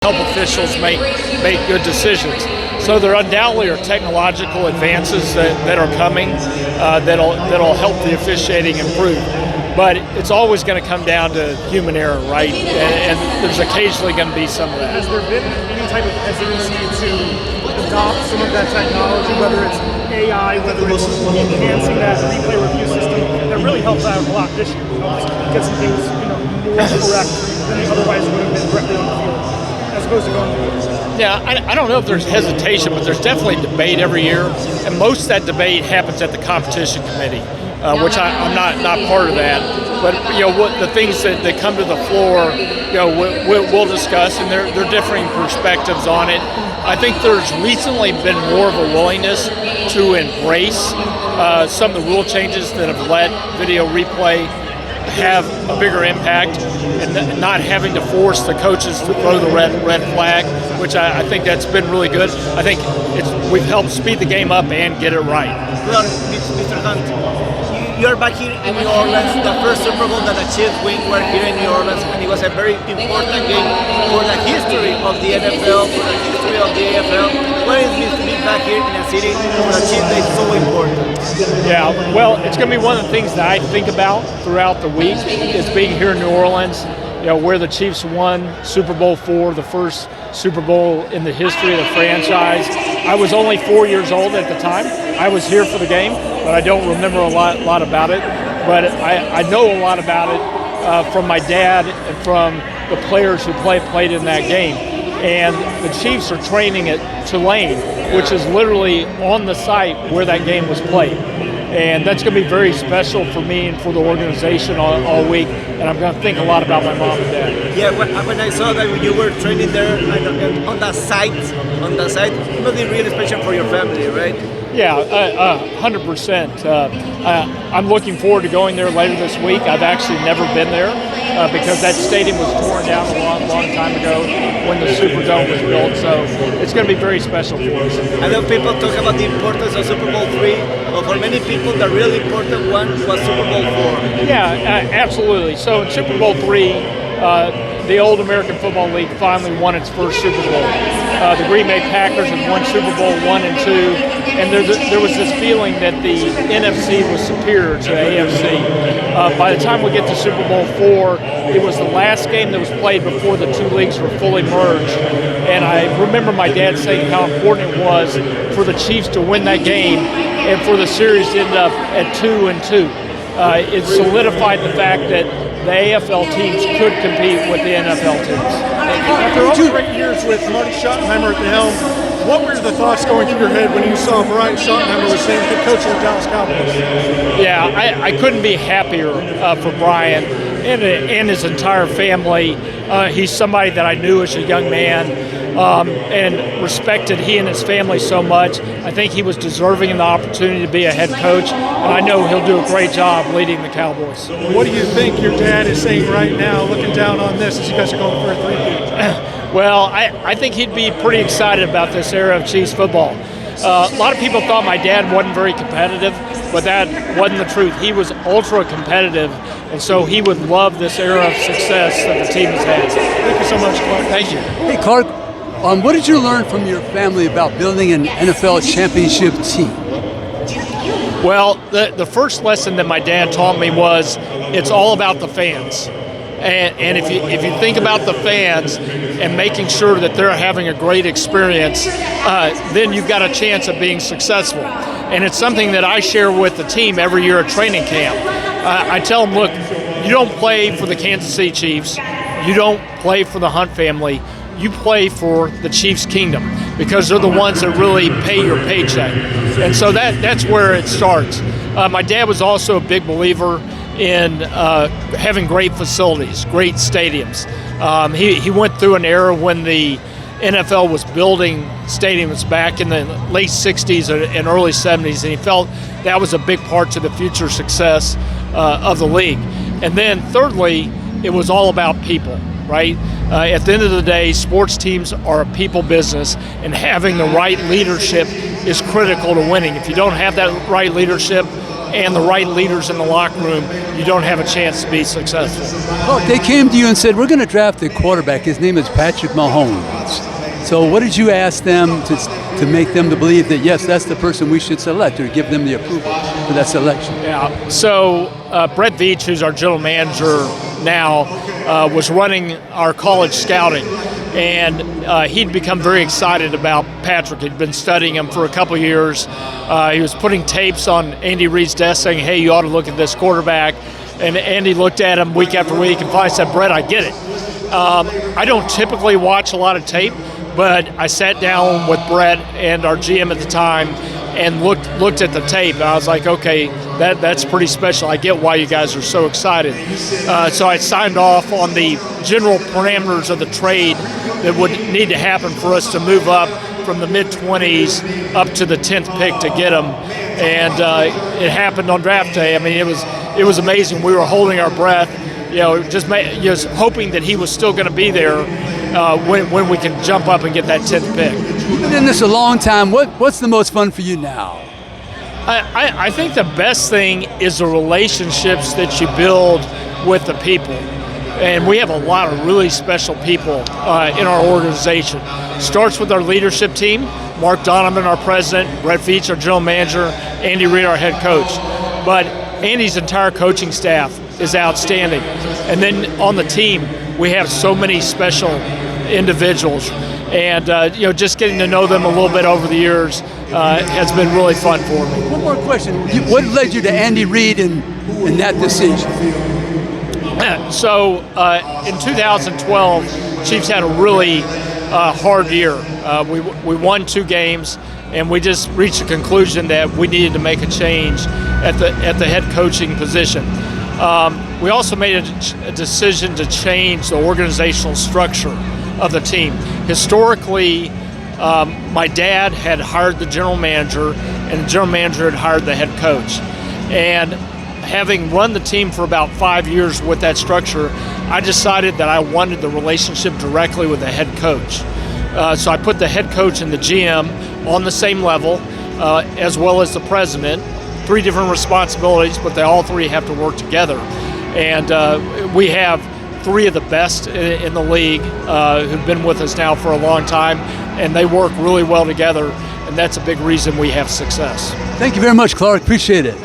help officials make good decisions. So there undoubtedly are technological advances that are coming that'll help the officiating improve. But it's always going to come down to human error, right? And there's occasionally going to be some of that. Has there been any type of hesitancy to adopt some of that technology, whether it's AI, whether it's enhancing that replay review system that really helps out a lot this year? Get some things more correct than they otherwise would have been directly on the field, as opposed to going through. Yeah, I don't know if there's hesitation, but there's definitely debate every year, and most of that debate happens at the competition committee, which I'm not part of that. But what the things that come to the floor, we'll discuss, and there are differing perspectives on it. I think there's recently been more of a willingness to embrace some of the rule changes that have let video replay have a bigger impact, and not having to force the coaches to throw the red flag, which I think that's been really good. I think we've helped speed the game up and get it right. Well, Mr. Hunt, you're back here in New Orleans. The first Super Bowl that the Chiefs win were here in New Orleans, and it was a very important game for the history of the NFL, for the history of the AFL. What it means to be back here in a city for the Chiefs that is so important? Yeah, well, it's going to be one of the things that I think about throughout the week is being here in New Orleans, where the Chiefs won Super Bowl IV, the first Super Bowl in the history of the franchise. I was only 4 years old at the time. I was here for the game, but I don't remember a lot about it. But I know a lot about it from my dad and from the players who played in that game. And the Chiefs are training at Tulane, which is literally on the site where that game was played. And that's going to be very special for me and for the organization all week. And I'm going to think a lot about my mom and dad. Yeah, when I saw that you were training there on the site, it must be really special for your family, right? Yeah, 100%. I'm looking forward to going there later this week. I've actually never been there because that stadium was torn down a long time ago when the Superdome was built. So it's going to be very special for us. I know people talk about the importance of Super Bowl III, but for many people, the really important one was Super Bowl IV. Yeah, absolutely. So in Super Bowl III, the old American Football League finally won its first Super Bowl. The Green Bay Packers had won Super Bowl I and II, and there was this feeling that the NFC was superior to the AFC. By the time we get to Super Bowl IV, it was the last game that was played before the two leagues were fully merged. And I remember my dad saying how important it was for the Chiefs to win that game and for the series to end up at 2-2. It solidified the fact that the AFL teams could compete with the NFL teams. After all the great years with Marty Schottenheimer at the helm, what were the thoughts going through your head when you saw Brian Schottenheimer was named head coach of the Dallas Cowboys? Yeah, I couldn't be happier for Brian and his entire family. He's somebody that I knew as a young man and respected he and his family so much. I think he was deserving of the opportunity to be a head coach, and I know he'll do a great job leading the Cowboys. What do you think your dad is saying right now, looking down on this as you guys are going for a three-peat? Well, I think he'd be pretty excited about this era of Chiefs football. A lot of people thought my dad wasn't very competitive, but that wasn't the truth. He was ultra competitive, and so he would love this era of success that the team has had. Thank you so much, Clark. Thank you. Hey, Clark, what did you learn from your family about building an NFL championship team? Well, the first lesson that my dad taught me was it's all about the fans. And if you think about the fans and making sure that they're having a great experience, then you've got a chance of being successful. And it's something that I share with the team every year at training camp. I tell them, look, you don't play for the Kansas City Chiefs. You don't play for the Hunt family. You play for the Chiefs Kingdom because they're the ones that really pay your paycheck. And so that's where it starts. My dad was also a big believer in having great facilities, great stadiums. He went through an era when the NFL was building stadiums back in the late 60s and early 70s, and he felt that was a big part to the future success of the league. And then thirdly, it was all about people, right? At the end of the day, sports teams are a people business, and having the right leadership is critical to winning. If you don't have that right leadership, and the right leaders in the locker room, you don't have a chance to be successful. Clark, they came to you and said, we're going to draft a quarterback. His name is Patrick Mahomes. So what did you ask them to make them to believe that, yes, that's the person we should select, or give them the approval for that selection? Yeah. So Brett Veach, who's our general manager now, was running our college scouting, and he'd become very excited about Patrick. He'd been studying him for a couple years. He was putting tapes on Andy Reid's desk saying, hey, you ought to look at this quarterback. And Andy looked at him week after week and finally said, Brett, I get it. I don't typically watch a lot of tape, but I sat down with Brett and our GM at the time and looked at the tape, and I was like, okay, that's pretty special. I get why you guys are so excited. So I signed off on the general parameters of the trade that would need to happen for us to move up from the mid-20s up to the 10th pick to get him. And it happened on draft day. I mean, it was amazing. We were holding our breath, just hoping that he was still going to be there when we can jump up and get that 10th pick. You've been in this a long time. What's the most fun for you now? I think the best thing is the relationships that you build with the people. And we have a lot of really special people in our organization. Starts with our leadership team, Mark Donovan, our president, Brett Veach, our general manager, Andy Reid, our head coach. But Andy's entire coaching staff is outstanding. And then on the team, we have so many special individuals. And just getting to know them a little bit over the years has been really fun for me. One more question. What led you to Andy Reid in that decision? So in 2012, Chiefs had a really hard year. We won 2 games, and we just reached a conclusion that we needed to make a change at the head coaching position. We also made a decision to change the organizational structure of the team. Historically, my dad had hired the general manager, and the general manager had hired the head coach. And having run the team for about 5 years with that structure, I decided that I wanted the relationship directly with the head coach. So I put the head coach and the GM on the same level, as well as the president. 3 different responsibilities, but they all 3 have to work together. And we have 3 of the best in the league who've been with us now for a long time, and they work really well together, and that's a big reason we have success. Thank you very much, Clark. Appreciate it.